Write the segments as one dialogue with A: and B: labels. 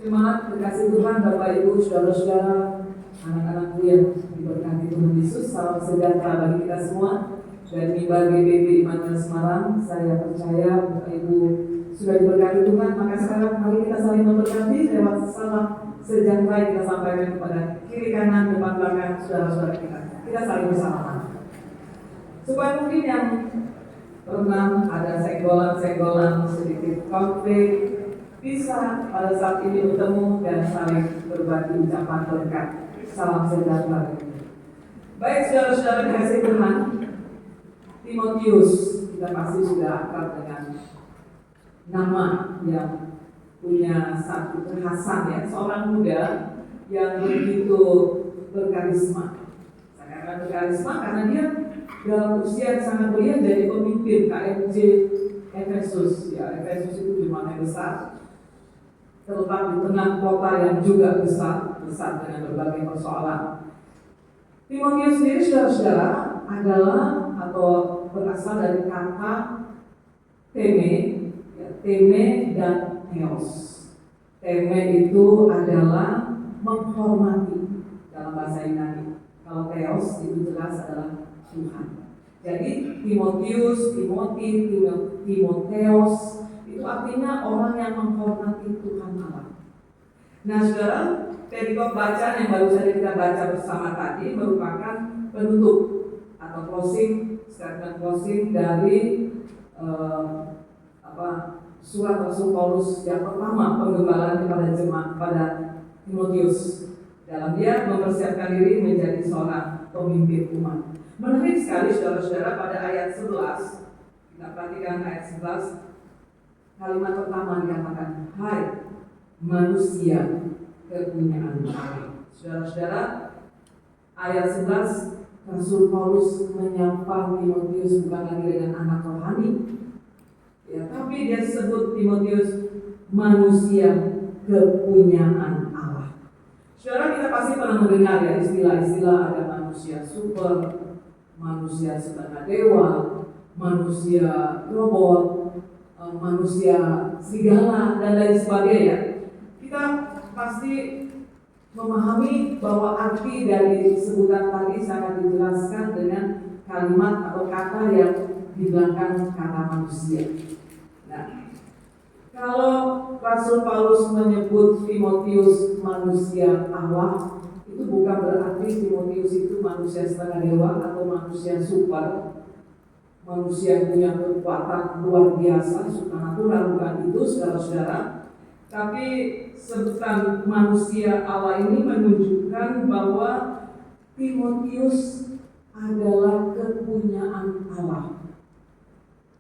A: Jemaat terkasih Tuhan, Bapak Ibu, saudara-saudara, anak-anakku yang diberkati Tuhan Yesus, salam sejahtera bagi kita semua. Dari Mimbar GBB Immanuel Semarang, saya percaya Bapak Ibu sudah diberkati Tuhan. Maka sekarang mari kita saling memberkati lewat salam sejahtera yang kita sampaikan kepada kiri kanan, depan belakang saudara-saudara kita. Kita saling bersama. Supaya mungkin yang pernah ada senggolan sedikit konflik bisa pada saat ini bertemu dan saling berbagi ucapan berkat. Salam sejahtera. Baik saudara-saudara dikasih Tuhan, Timotius, kita pasti sudah akrab dengan nama yang punya satu kekhasan ya, seorang muda yang begitu berkarisma. Saya katakan berkarisma karena dia dalam usia yang sangat belia jadi pemimpin KMJ Efesus. Ya, Efesus itu jumlahnya besar, terletak di tengah kota yang juga besar dengan berbagai persoalan. Timotius sendiri, saudara-saudara, adalah atau berasal dari kata teme, ya, teme dan theos. Teme itu adalah menghormati dalam bahasa Yunani. Kalau theos itu jelas adalah Tuhan. Jadi Timotius, Timotheos itu artinya orang yang menghormati Tuhan Allah. Nah saudara, perikop bacaan yang baru saja kita baca bersama tadi merupakan penutup atau statement closing dari surat Rasul Paulus yang pertama, penggembalaan kepada jemaat pada Timotius. Dalam dia mempersiapkan diri menjadi seorang pemimpin umat. Menarik sekali saudara-saudara, pada ayat 11, kita perhatikan ayat 11, kalimat pertama dikatakan, hai manusia kepunyaan Allah. Saudara-saudara, ayat 11, Rasul Paulus menyapa Timotius bukan lagi dengan anak rohani, ya, tapi dia sebut Timotius manusia kepunyaan Allah. Saudara, kita pasti pernah mendengar ya istilah-istilah, ada manusia super, manusia setengah dewa, manusia robot, manusia serigala, dan lain sebagainya. Kita pasti memahami bahwa arti dari sebutan tadi sangat dijelaskan dengan kalimat atau kata yang di belakang kata manusia. Nah, kalau Rasul Paulus menyebut Timotius manusia Allah, itu bukan berarti Timotius itu manusia setengah dewa atau manusia super, manusia yang punya kekuatan luar biasa, supernatural, bukan itu saudara-saudara. Tapi sebutan manusia Allah ini menunjukkan bahwa Timotius adalah kepunyaan Allah.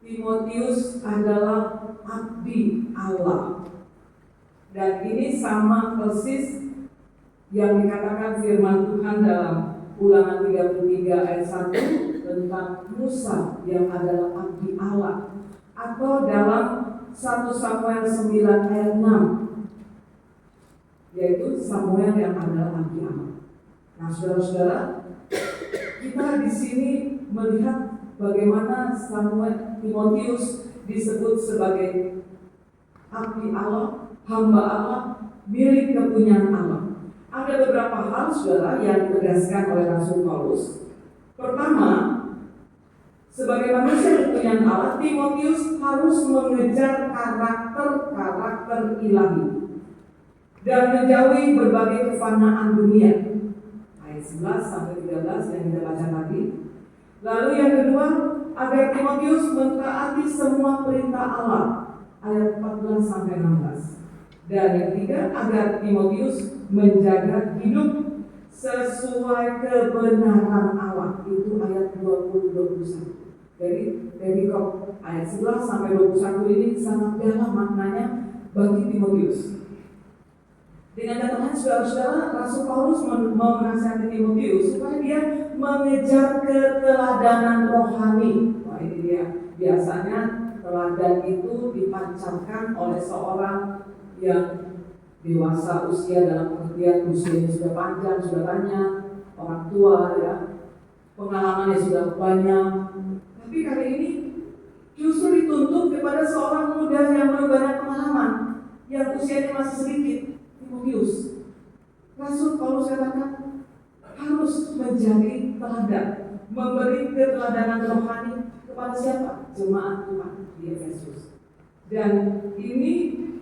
A: Timotius adalah abdi Allah. Dan ini sama persis yang dikatakan firman Tuhan dalam Ulangan 33 ayat 1 tentang Musa yang adalah abdi Allah, atau dalam 1 Samuel 9 ayat 6, yaitu Samuel yang adalah abdi Allah. Nah saudara-saudara, kita di sini melihat bagaimana Timotius disebut sebagai abdi Allah, hamba Allah, milik kepunyaan Allah. Ada beberapa hal saudara yang ditegaskan oleh Rasul Paulus. Pertama, sebagai manusia kepunyaan Allah, Timotius harus mengejar karakter ilahi dan menjauhi berbagai kefanaan dunia. Ayat 11 sampai 13 yang kita baca tadi. Lalu yang kedua, agar Timotius mentaati semua perintah Allah. Ayat 14 sampai 16. Dan yang ketiga, agar Timotius menjaga hidup sesuai kebenaran Allah. Itu ayat 20-21. Jadi perikop ayat 11 sampai 21 ini sangat dalam maknanya bagi Timotius. Dengan kata lain saudara-saudara, Rasul Paulus mau menasihati Timotius supaya dia mengejar keteladanan rohani. Wah ini dia, biasanya teladan itu dipancarkan oleh seorang yang dewasa usia, dalam pengertian usianya sudah panjang, sudah banyak, orang tua ya, pengalamannya sudah banyak. Tapi kali ini justru dituntut kepada seorang muda yang belum banyak pengalaman, yang usianya masih sedikit. Anda memberi keteladanan rohani kepada siapa? Jemaat Tuhan di Efesus. Dan ini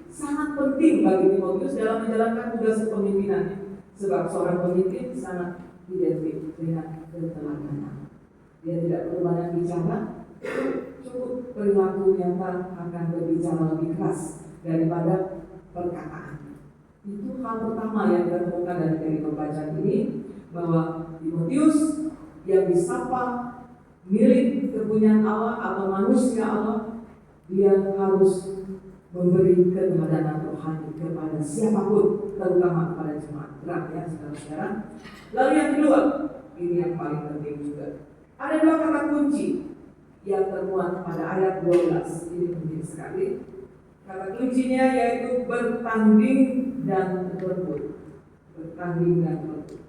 A: sangat penting bagi Timotius dalam menjalankan tugas kepemimpinannya, sebab seorang pemimpin sangat identik dengan keteladanan. Dia tidak perlu banyak bicara, cukup perilaku nyata akan berbicara lebih keras daripada perkataan. Itu hal pertama yang kita temukan dari pembacaan ini, bahwa Timotius yang disapa milik kepunyaan Allah atau manusia Allah, dia harus memberi keteladanan rohani kepada siapapun, terutama kepada jemaat. Berat ya saudara-saudara. Lalu yang kedua, ini yang paling penting juga. Ada dua kata kunci yang termuat pada ayat 12. Ini penting sekali. Kata kuncinya yaitu bertanding dan berebut. Bertanding dan berebut.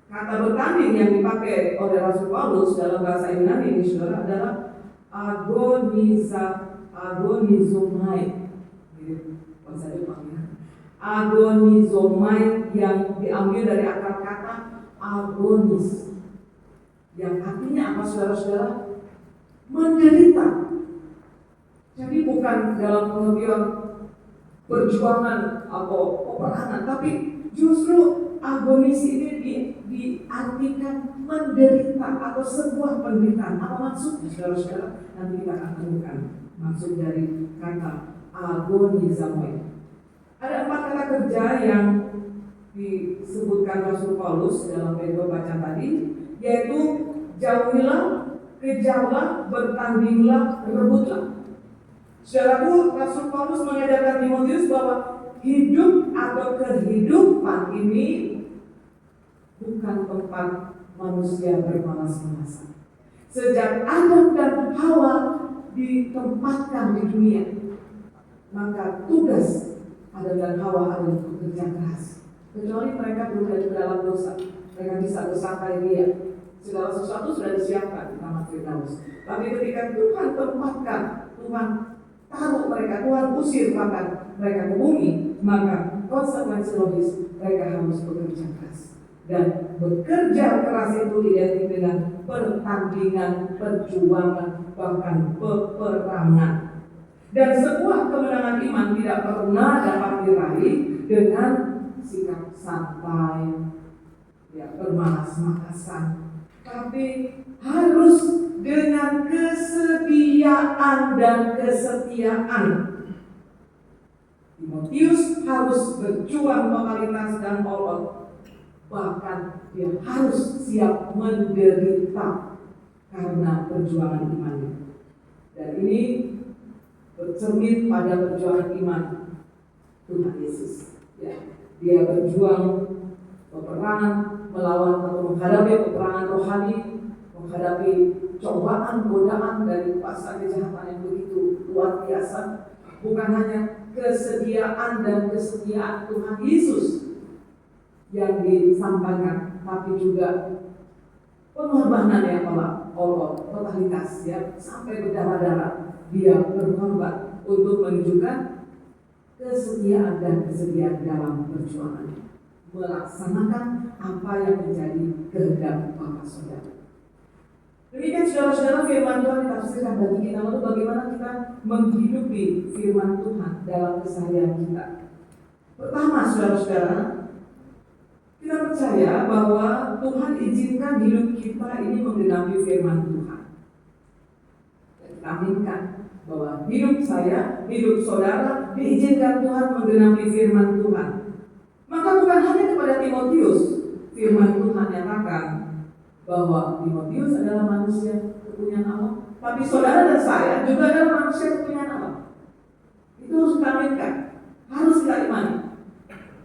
A: Kata bertanding yang dipakai oleh Rasul Paulus dalam bahasa Yunani ini saudara adalah agonizomai. Bahasa Jepang ya. Agonizomai yang diambil dari akar kata agonis, yang artinya apa saudara-saudara? Menderita. Jadi bukan dalam pengertian perjuangan atau peperangan, tapi justru agonis ini diartikan menderita atau sebuah penderitaan. Apa maksudnya saudara-saudara? Nanti kita akan temukan maksud dari kata agonizomai. Ada 4 kata kerja yang disebutkan Rasul Paulus dalam bacaan tadi, yaitu jauhilah, kejarlah, bertandinglah, rebutlah. Saudaraku, Rasul Paulus mengajarkan Timotius bahwa hidup atau kehidupan ini bukan tempat manusia bermalas-malasan. Sejak Adam dan Hawa ditempatkan di dunia, maka tugas Adam dan Hawa adalah bekerja keras. Kecuali mereka belum ada dalam dosa, mereka bisa bersantai dia. Segala sesuatu sudah disiapkan di taman Firdaus. Tapi ketika Tuhan tempatkan, Tuhan taruh mereka, Tuhan usir bahkan mereka ke bumi, maka konsekuensi logis mereka harus bekerja keras. Dan bekerja keras itu identik dengan pertandingan, perjuangan, bahkan peperangan. Dan sebuah kemenangan iman tidak pernah dapat diraih dengan sikap santai, ya, bermalas-malasan, tapi harus dengan kesediaan dan kesetiaan. Timotius harus berjuang totalitas dan kolot, bahkan dia harus siap menderita karena perjuangan imannya. Dan ini bercermin pada perjuangan iman Tuhan Yesus. Ya, dia berjuang peperangan melawan atau menghadapi peperangan rohani, menghadapi cobaan, godaan dari kuasa kejahatan yang begitu luar biasa. Bukan hanya kesediaan dan kesetiaan Tuhan Yesus yang disampaikan, tapi juga pengorbanan yang totalitas, ya, sampai berdarah-darah. Dia berkorban untuk menunjukkan kesetiaan dan kesediaan dalam perjuangan, melaksanakan apa yang menjadi kehendak Bapa Saudara. Demikian saudara-saudara, firman Tuhan ditafsirkan bagi kita. Lalu bagaimana kita menghidupi firman Tuhan dalam keseharian kita? Pertama, saudara-saudara, kita percaya bahwa Tuhan izinkan hidup kita ini menggenapi firman Tuhan. Kita aminkan bahwa hidup saya, hidup saudara diizinkan Tuhan menggenapi firman Tuhan. Maka bukan hanya kepada Timotius firman Tuhan nyatakan bahwa Timotius adalah manusia kepunyaan Allah, tapi saudara dan saya juga adalah manusia kepunyaan Allah. Itu harus kita aminkan, harus kita imani.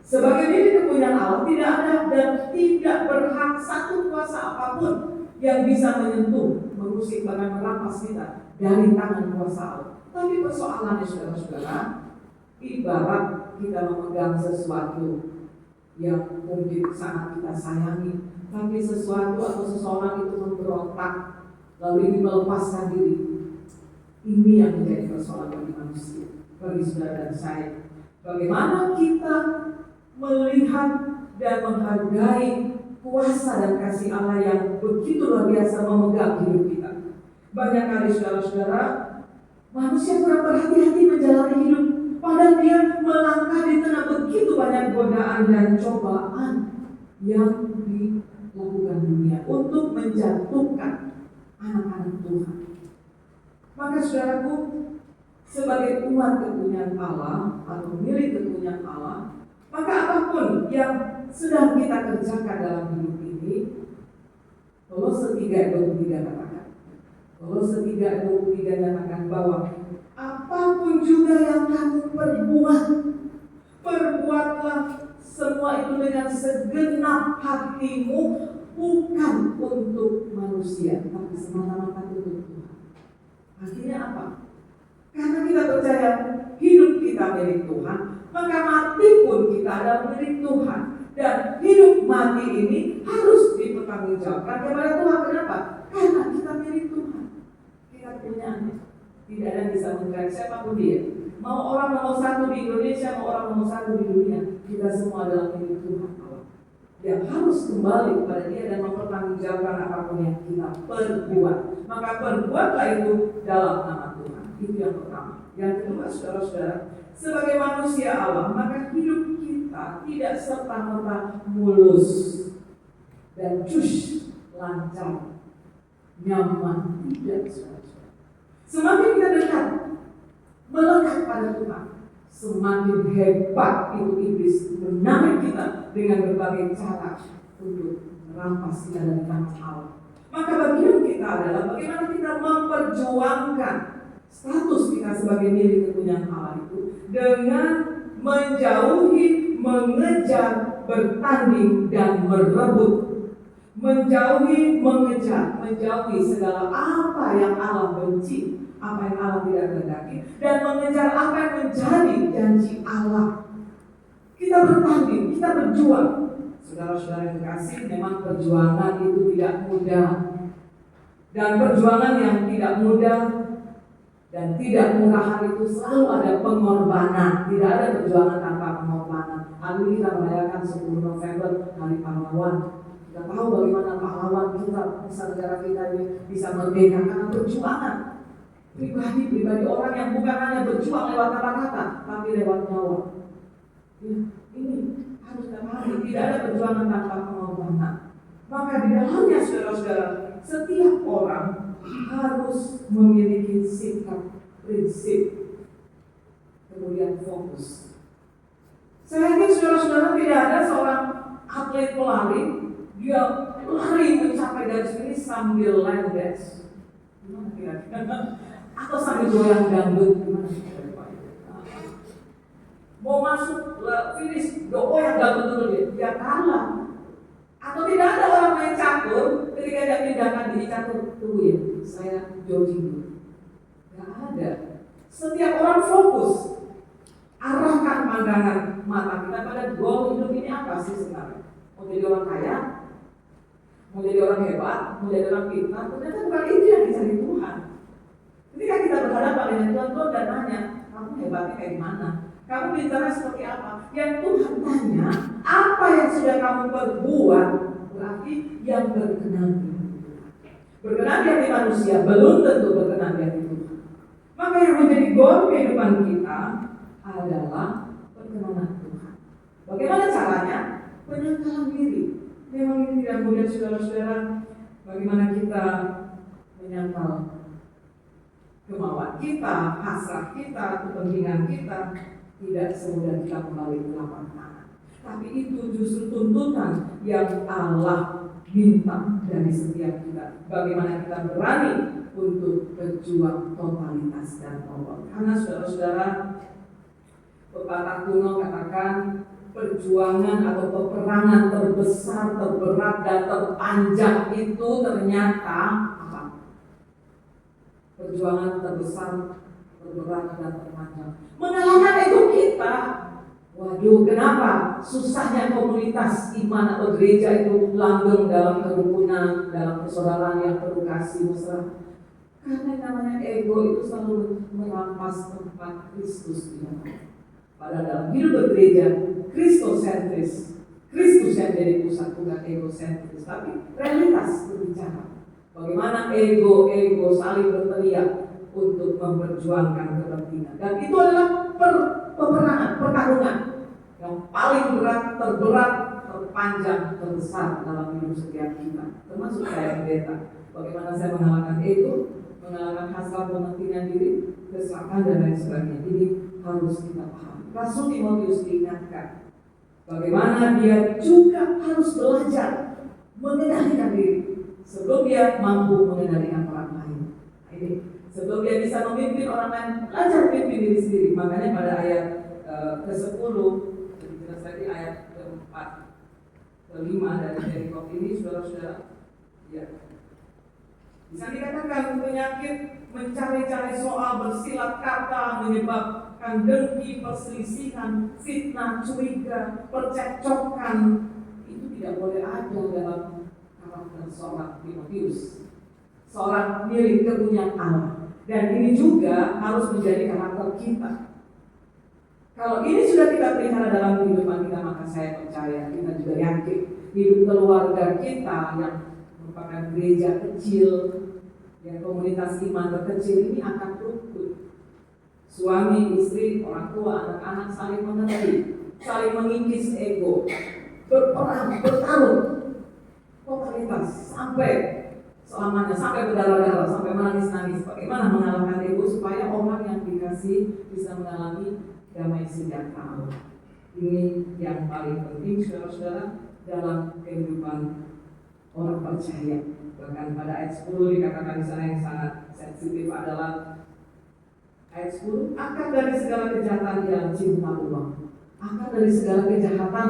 A: Sebagai milik kepunyaan Allah, tidak ada dan tidak berhak satu kuasa apapun yang bisa menyentuh, mengusik, bahkan merampas kita dari tangan kuasa Allah. Tapi persoalannya saudara-saudara, ibarat kita memegang sesuatu yang mungkin sangat kita sayangi, tapi sesuatu atau seseorang itu memberontak, lalu ini melepaskan diri. Ini yang menjadi persoalan bagi manusia, bagi saudara dan saya. Bagaimana kita melihat dan menghargai kuasa dan kasih Allah yang begitu luar biasa memegang hidup kita. Banyak kali saudara-saudara, manusia kurang berhati-hati menjalani hidup, padahal dia melangkah di tengah begitu banyak godaan dan cobaan yang dilakukan dunia untuk menjatuhkan anak-anak Tuhan. Maka saudaraku, sebagai umat kepunyaan Allah atau milik kepunyaan Allah, maka apapun yang sedang kita kerjakan dalam hidup ini, Kolose 3:23 katakan, Kolose 3:23 katakan bahwa apapun juga yang kamu perbuatlah semua itu dengan segenap hatimu, bukan untuk manusia, tapi semata-mata untuk Tuhan. Artinya apa? Karena kita percaya hidup kita milik Tuhan, maka mati pun kita adalah milik Tuhan. Dan hidup mati ini harus dipertanggungjawabkan kepada Tuhan. Kenapa? Karena kita milik Tuhan. Kita punyanya. Tidak ada yang bisa mengganti siapapun dia. Mau orang nomor 1 di Indonesia, mau orang nomor 1 di dunia, kita semua adalah milik Tuhan Allah. Yang harus kembali kepada dia dan mempertanggungjawabkan apapun yang kita perbuat. Maka perbuatlah itu dalam nama Tuhan. Itu yang pertama. Yang kedua, saudara-saudara, sebagai manusia Allah, maka hidup kita tidak serta-merta mulus dan lancar, nyaman. Tidak, saudara-saudara. Semakin kita dekat melekat pada Tuhan, semakin hebat itu iblis menarik kita dengan berbagai cara untuk merampas kita dari tangan Allah. Maka bagian kita adalah bagaimana kita memperjuangkan status kita sebagai milik kepunyaan Allah itu dengan menjauhi, mengejar, bertanding dan merebut. Menjauhi segala apa yang Allah benci, apa yang Allah tidak kehendaki, dan mengejar apa yang menjadi janji Allah. Kita bertanding, kita berjuang. Saudara-saudara yang kasih, memang perjuangan itu tidak mudah. Dan perjuangan yang tidak mudah dan tidak murahan itu selalu ada pengorbanan. Tidak ada perjuangan tanpa pengorbanan. Hari ini kita merayakan 10 November, Hari Pahlawan. Kita tahu bagaimana pahlawan kita, negara kita ini bisa merdeka karena perjuangan pribadi orang yang bukan hanya berjuang lewat kata-kata, tapi lewat nyawa. Ya, ini harus dipahami, tidak ada perjuangan tanpa pengorbanan. Maka di dalamnya, saudara-saudara, setiap orang harus memiliki sikap, prinsip, kemudian fokus. Saya yakin saudara-saudara tidak ada seorang atlet pelari, dia lari mencapai garis finish sambil line dance. Gimana kira-kira? Atau sambil goyang dangdut, gimana? Mau masuk finish, goyang dangdut dulu dia kalah. Atau tidak ada orang main catur, ketika dia pindahkan diri catur, tunggu ya, saya jogging dulu. Gak ada. Setiap orang fokus, arahkan pandangan mata kita pada goal hidup ini apa sih sebenarnya? Mau jadi orang kaya? Mau jadi orang hebat? Mau jadi orang pintar? Ternyata bukan itu yang dicari Tuhan. Ketika kita berhadapan dengan Tuhan dan nanya, kamu hebatnya kayak gimana? Kamu pintarnya seperti apa? Yang Tuhan tanya, apa yang sudah kamu perbuat? Berarti yang berkenan di Tuhan. Berkenan di hati manusia belum tentu berkenan di hati Tuhan. Maka yang menjadi goal kehidupan kita adalah perkenanan Tuhan. Bagaimana caranya? Penyangkalan diri. Memang ini tidak mudah, saudara-saudara. Bagaimana kita menyangkal kemauan kita, hasrat kita, kepentingan kita, tidak semudah kita kembali ke lapang tangan. Tapi itu justru tuntutan yang Allah minta dari setiap kita. Bagaimana kita berani untuk berjuang totalitas dan pokok. Karena saudara-saudara, pepatah kuno katakan perjuangan atau peperangan terbesar, terberat dan terpanjang itu ternyata apa? Perjuangan terbesar, terberat dan terpanjang mengalahkan itu kita. Waduh, kenapa? Susahnya komunitas iman atau gereja itu langgeng dalam kerukunan, dalam persaudaraan yang penuh kasih mesra. Karena namanya ego itu selalu merampas tempat Kristus di dalam. Pada dalam hidup bergereja, Kristosentris, Kristus yang jadi pusat, bukan egosentris, tapi realitas berbicara. Bagaimana ego saling berteriak untuk memperjuangkan kepentingan. Dan itu adalah peperangan, pertarungan yang paling terberat, terpanjang, terbesar dalam hidup setiap kita. Termasuk saya pendeta. Bagaimana saya mengalahkan ego, mengalahkan hasrat kepentingan diri, keserakahan dan lain sebagainya. Ini harus kita pahami. Rasul Timotius diingatkan bagaimana dia juga harus belajar mengendalikan diri sebelum dia mampu mengendalikan orang lain. Ini sebelum dia bisa memimpin orang lain, belajar pimpin diri sendiri. Makanya pada ayat ke-10, lebih jelas lagi ayat ke-4, ke-5 dari perikop ini, saudara-saudara, ya, bisa dikatakan penyakit mencari-cari soal, bersilat kata, menyebabkan dengki, perselisihan, fitnah, curiga, percekcokan. Itu tidak boleh ada dalam karakter seorang Timotius, seorang milik kepunyaan Allah. Dan ini juga harus menjadi karakter kita. Kalau ini sudah kita pelihara dalam kehidupan kita, maka saya percaya, kita juga yakin hidup keluarga kita yang merupakan gereja kecil, yang komunitas iman terkecil ini akan rukun. Suami, istri, orang tua, anak-anak saling mengerti, saling mengikis ego, berperang, bertarung, totalitas sampai selamanya, sampai berdarah-darah, sampai menangis-nangis. Bagaimana mengalahkan ego supaya orang yang dikasih bisa mengalami damai sejahtera Allah. Ini yang paling penting, saudara-saudara, dalam kehidupan orang percaya. Bahkan pada ayat 10 dikatakan di sana yang sangat sensitif adalah ayat 10, akar dari segala kejahatan ialah cinta uang. Akar dari segala kejahatan,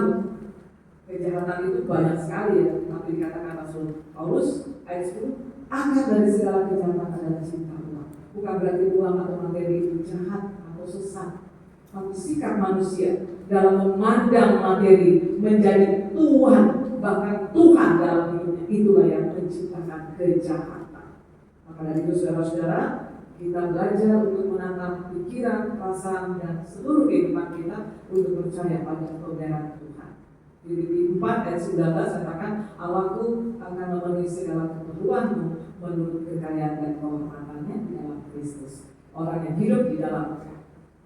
A: kejahatan itu banyak sekali ya, tapi dikatakan Rasul Paulus ayat 10, akar dari segala kejahatan adalah cinta uang. Bukan berarti uang atau materi itu jahat atau sesat, tapi sikap manusia dalam memandang materi menjadi Tuhan, bahkan Tuhan dalam hidupnya, itulah yang menciptakan kejahatan. Maka dari itu saudara-saudara, kita belajar untuk menatap pikiran, perasaan, dan seluruh kehidupan kita untuk percaya pada pembelaan Tuhan. Filipi 4 ayat 19 katakan, Allahku akan memenuhi segala keperluanmu menurut kekayaan dan kehormatannya di dalam Kristus. Orang yang hidup di dalam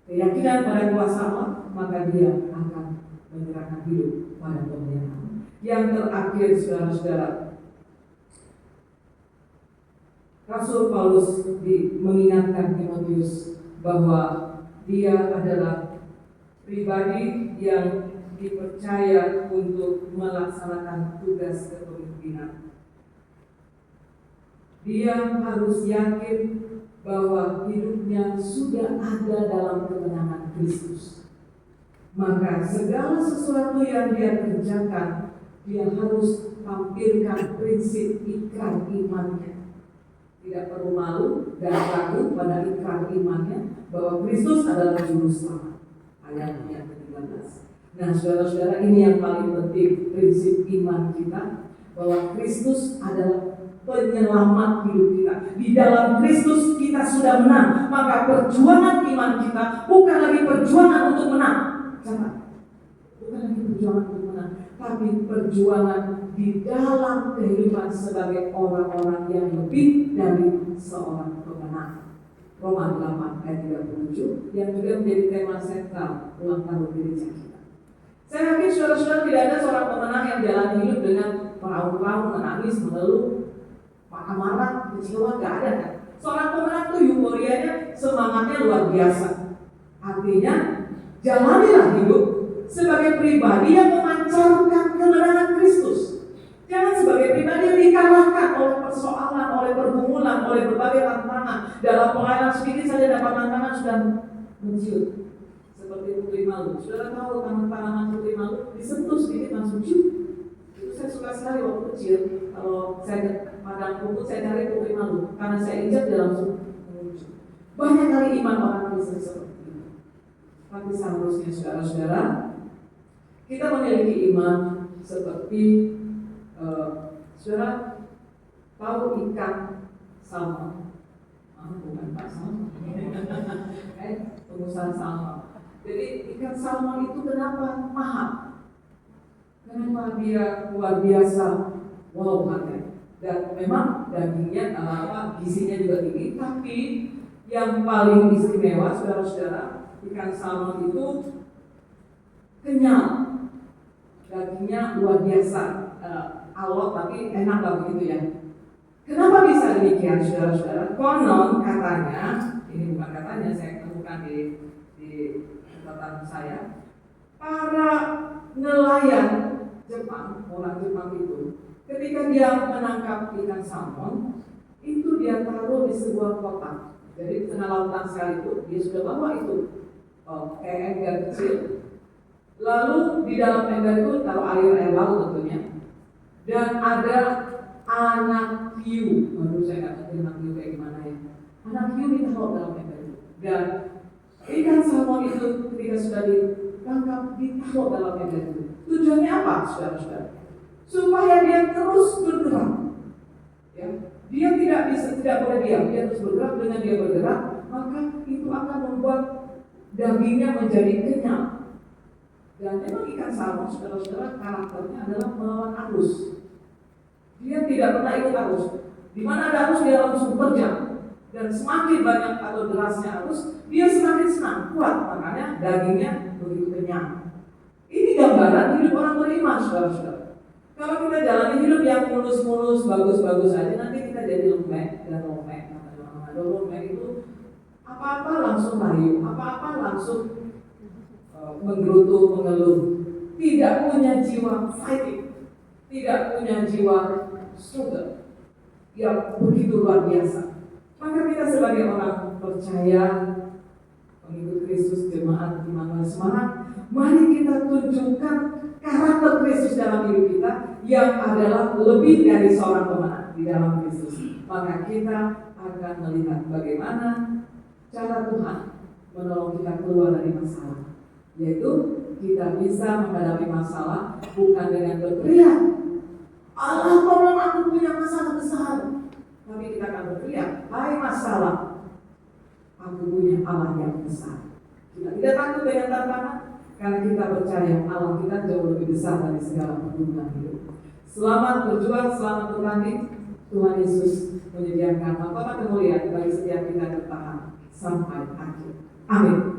A: keyakinan pada kuasa Allah, maka dia akan menyerahkan hidup pada pembelaan. Yang terakhir, saudara-saudara, Rasul Paulus mengingatkan Timotius bahwa dia adalah pribadi yang dipercaya untuk melaksanakan tugas kepemimpinan. Dia harus yakin bahwa hidupnya sudah ada dalam kemenangan Kristus. Maka segala sesuatu yang dia kerjakan, dia harus tampilkan prinsip ikrar imannya. Tidak perlu malu dan ragu pada ikrar imannya bahwa Kristus adalah juru selamat. Ayat yang ke-13. Nah, saudara-saudara, ini yang paling penting, prinsip iman kita, bahwa Kristus adalah penyelamat hidup kita. Di dalam Kristus kita sudah menang. Maka perjuangan iman kita bukan lagi perjuangan untuk menang. Jangan. Bukan lagi perjuangan untuk menang, tapi perjuangan di dalam kehidupan sebagai orang-orang yang lebih dari seorang pemenang. Roma 8 ayat 37 yang juga menjadi tema sentral ulang tahun gereja kita. Saya yakin saudara-saudara tidak ada seorang pemenang yang jalan hidup dengan meraung-raung, menangis, mengeluh, marah-marah, kecewa, gak ada kan? Seorang pemenang itu euforianya, semangatnya luar biasa. Artinya, jalanilah hidup sebagai pribadi yang memancarkan kemenangan Kristus. Jangan sebagai pribadi yang dikalahkan oleh persoalan, oleh pergumulan, oleh berbagai tantangan. Dalam pelayanan sedikit saja dapat tantangan sudah menciut. Seperti putri malu. Saudara tahu tanaman putri malu disentuh sedikit langsung ciut. Itu saya suka sekali waktu kecil. Kalau saya padang rumput saya cari putri malu. Karena saya injak dia langsung muncul. Banyak kali iman orang Kristen seperti itu. Tapi seharusnya saudara-saudara, kita memiliki iman seperti saudara tahu ikan salmon, bukan Pak Salmon, pengusaha salmon. Jadi ikan salmon itu kenapa mahal? Kenapa betapa dia luar biasa, wow banget. Dan memang dagingnya gizinya juga tinggi, tapi yang paling istimewa saudara-saudara, ikan salmon itu kenyal, dagingnya luar biasa, alot tapi enak lah begitu ya. Kenapa bisa demikian saudara-saudara? Konon katanya, ini bukan katanya, saya temukan di catatan saya, para nelayan Jepang, orang Jepang itu, ketika dia menangkap ikan salmon, itu dia taruh di sebuah kotak. Jadi di tengah lautan sekali itu, dia sudah bawa itu kayak ember kecil. Lalu di dalam ember itu taruh air laut tentunya. Dan ada anak hiu. Menurut saya nggak ngerti anak hiu kayak gimana ya. Anak hiu ditaruh dalam ember itu. Dan ikan salmon itu ketika sudah ditangkap ditaruh dalam ember itu. Tujuannya apa, saudara-saudara? Supaya dia terus bergerak. Ya, dia tidak boleh diam, dia terus bergerak. Dengan dia bergerak, maka itu akan membuat dagingnya menjadi kenyal. Dan memang ikan salmon, saudara-saudara, karakternya adalah melawan arus. Dia tidak pernah ikut arus. Di mana ada arus dia langsung terjang. Dan semakin banyak atau derasnya arus, dia semakin senang, kuat. Makanya dagingnya begitu kenyang. Ini gambaran hidup orang beriman, saudara-saudara. Kalau kita jalani hidup yang mulus-mulus, bagus-bagus aja, nanti kita jadi lembek dan romek. Romek itu apa-apa langsung layu, apa-apa langsung menggerutu, mengeluh. Tidak punya jiwa fighting, tidak punya jiwa struggle yang begitu luar biasa. Maka kita sebagai orang percaya, pengikut Kristus, jemaat Immanuel Semarang, mari kita tunjukkan karakter Kristus dalam hidup kita yang adalah lebih dari seorang pemenang di dalam Kristus. Maka kita akan melihat bagaimana cara Tuhan menolong kita keluar dari masalah. Yaitu kita bisa menghadapi masalah bukan dengan berteriak, Allah tolong aku punya masalah besar. Tapi kita akan berteriak, hai masalah, aku punya Allah yang besar. Kita tidak takut dengan tantangan, karena kita percaya Allah kita jauh lebih besar dari segala pergumulan hidup. Selamat berjuang, selamat bertanding. Tuhan Yesus menyediakan mahkota kemuliaan bagi setiap kita bertahan sampai akhir. Amin.